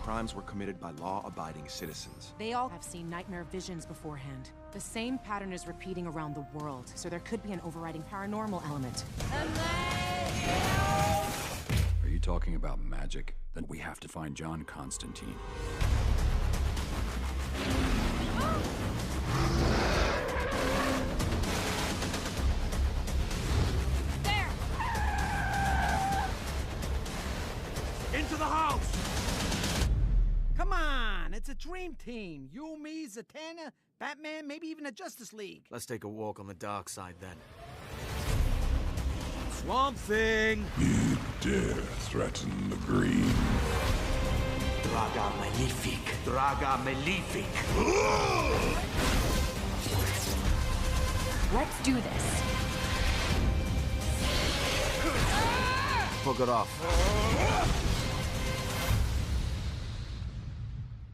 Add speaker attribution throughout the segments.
Speaker 1: crimes were committed by law-abiding citizens.
Speaker 2: They all have seen nightmare visions beforehand. The same pattern is repeating around the world, so there could be an overriding paranormal element.
Speaker 3: Are you talking about magic? Then we have to find John Constantine.
Speaker 2: There!
Speaker 4: Into the house! Come on, it's a dream team. You, me, Zatanna, Batman, maybe even a Justice League.
Speaker 5: Let's take a walk on the dark side then.
Speaker 4: Swamp Thing!
Speaker 6: You dare threaten the Green.
Speaker 5: Draga Malefic. Draga Malefic.
Speaker 7: Let's do this.
Speaker 5: Fuck it off.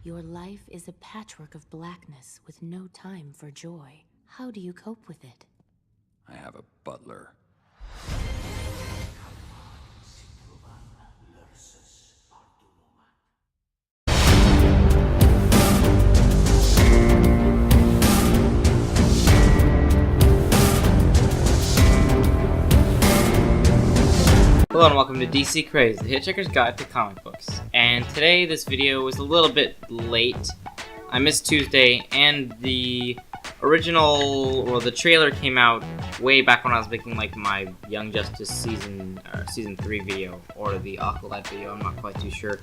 Speaker 7: Your life is a patchwork of blackness with no time for joy. How do you cope with it?
Speaker 3: I have a butler.
Speaker 8: Hello and welcome to DC Craze, the Hitchhiker's Guide to Comic Books. And today this video was a little bit late. I missed Tuesday, and the original, well, the trailer came out way back when I was making like my Young Justice season 3 video, or the Aqualad video. I'm not quite too sure.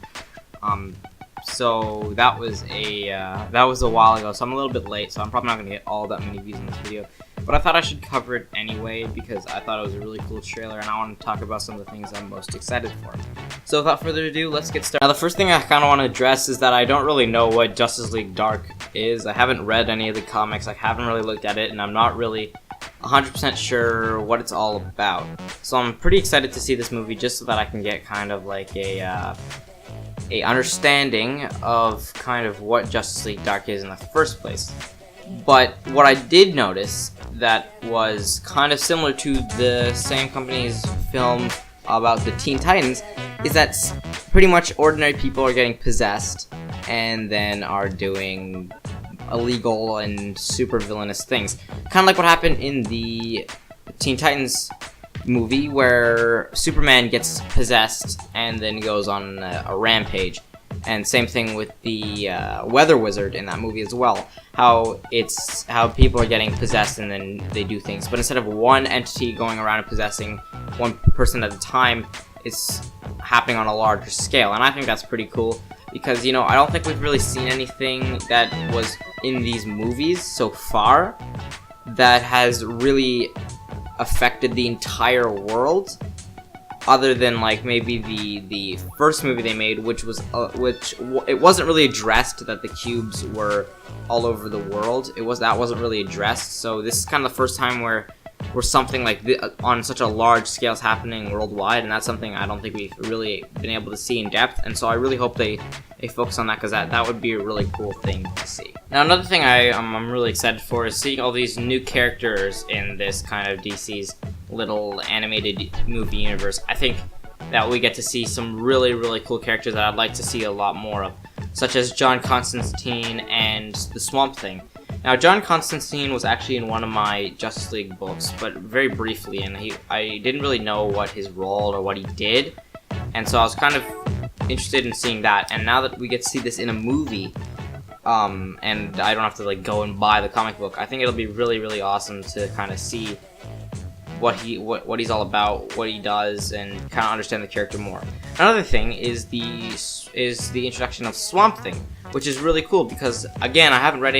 Speaker 8: So that was a while ago. So I'm a little bit late. So I'm probably not gonna get all that many views in this video. But I thought I should cover it anyway because I thought it was a really cool trailer and I want to talk about some of the things I'm most excited for. So without further ado, let's get started. Now the first thing I kind of want to address is that I don't really know what Justice League Dark is. I haven't read any of the comics, I haven't really looked at it, and I'm not really 100% sure what it's all about. So I'm pretty excited to see this movie just so that I can get kind of like a understanding of kind of what Justice League Dark is in the first place. But what I did notice that was kind of similar to the same company's film about the Teen Titans is that pretty much ordinary people are getting possessed and then are doing illegal and super villainous things. Kind of like what happened in the Teen Titans movie where Superman gets possessed and then goes on a rampage. And same thing with the Weather Wizard in that movie as well. How people are getting possessed and then they do things. But instead of one entity going around and possessing one person at a time, it's happening on a larger scale. And I think that's pretty cool because, you know, I don't think we've really seen anything that was in these movies so far that has really affected the entire world. Other than like maybe the first movie they made, which it wasn't really addressed that the cubes were all over the world. That wasn't really addressed. So this is kind of the first time where something like this, on such a large scale is happening worldwide, and that's something I don't think we've really been able to see in depth. And so I really hope they focus on that because that would be a really cool thing to see. Now another thing I'm really excited for is seeing all these new characters in this kind of DC's little animated movie universe. I think that we get to see some really, really cool characters that I'd like to see a lot more of, such as John Constantine and the Swamp Thing. Now, John Constantine was actually in one of my Justice League books, but very briefly, and I didn't really know what his role or what he did, and so I was kind of interested in seeing that. And now that we get to see this in a movie, and I don't have to like go and buy the comic book, I think it'll be really, really awesome to kind of see what he's all about, what he does, and kind of understand the character more. Another thing is the introduction of Swamp Thing, which is really cool because again I haven't read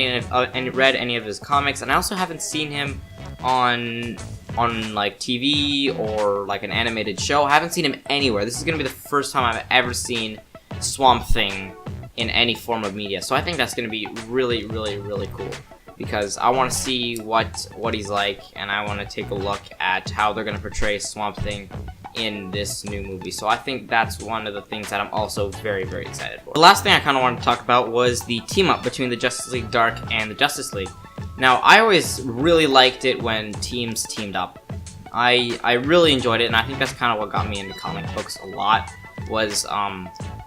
Speaker 8: any of his comics, and I also haven't seen him on like TV or like an animated show. I haven't seen him anywhere. This is gonna be the first time I've ever seen Swamp Thing in any form of media. So I think that's gonna be really, really, really cool, because I want to see what he's like, and I want to take a look at how they're going to portray Swamp Thing in this new movie. So I think that's one of the things that I'm also very, very excited for. The last thing I kind of wanted to talk about was the team-up between the Justice League Dark and the Justice League. Now, I always really liked it when teams teamed up. I really enjoyed it, and I think that's kind of what got me into comic books a lot, was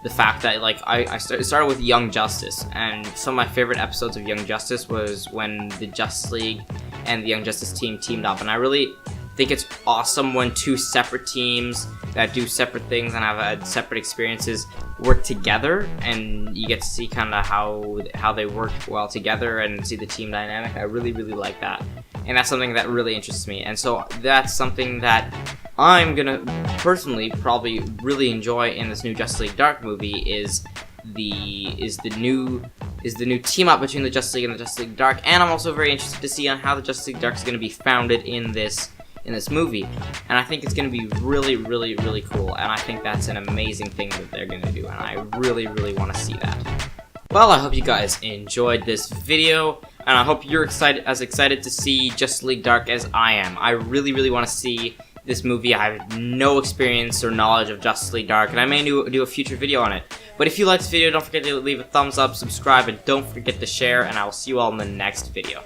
Speaker 8: the fact that like I started with Young Justice, and some of my favorite episodes of Young Justice was when the Justice League and the Young Justice team teamed up, and I really think it's awesome when two separate teams that do separate things and have had separate experiences work together, and you get to see kind of how they work well together and see the team dynamic. I really like that, and that's something that really interests me, and so that's something that I'm gonna personally probably really enjoy in this new Justice League Dark movie is the new team up between the Justice League and the Justice League Dark, and I'm also very interested to see on how the Justice League Dark is going to be founded in this movie, and I think it's going to be really cool, and I think that's an amazing thing that they're going to do, and I really want to see that. Well, I hope you guys enjoyed this video, and I hope you're as excited to see Justice League Dark as I am. I really want to see this movie. I have no experience or knowledge of Justice League Dark, and I may do a future video on it. But if you liked this video, don't forget to leave a thumbs up, subscribe, and don't forget to share, and I will see you all in the next video.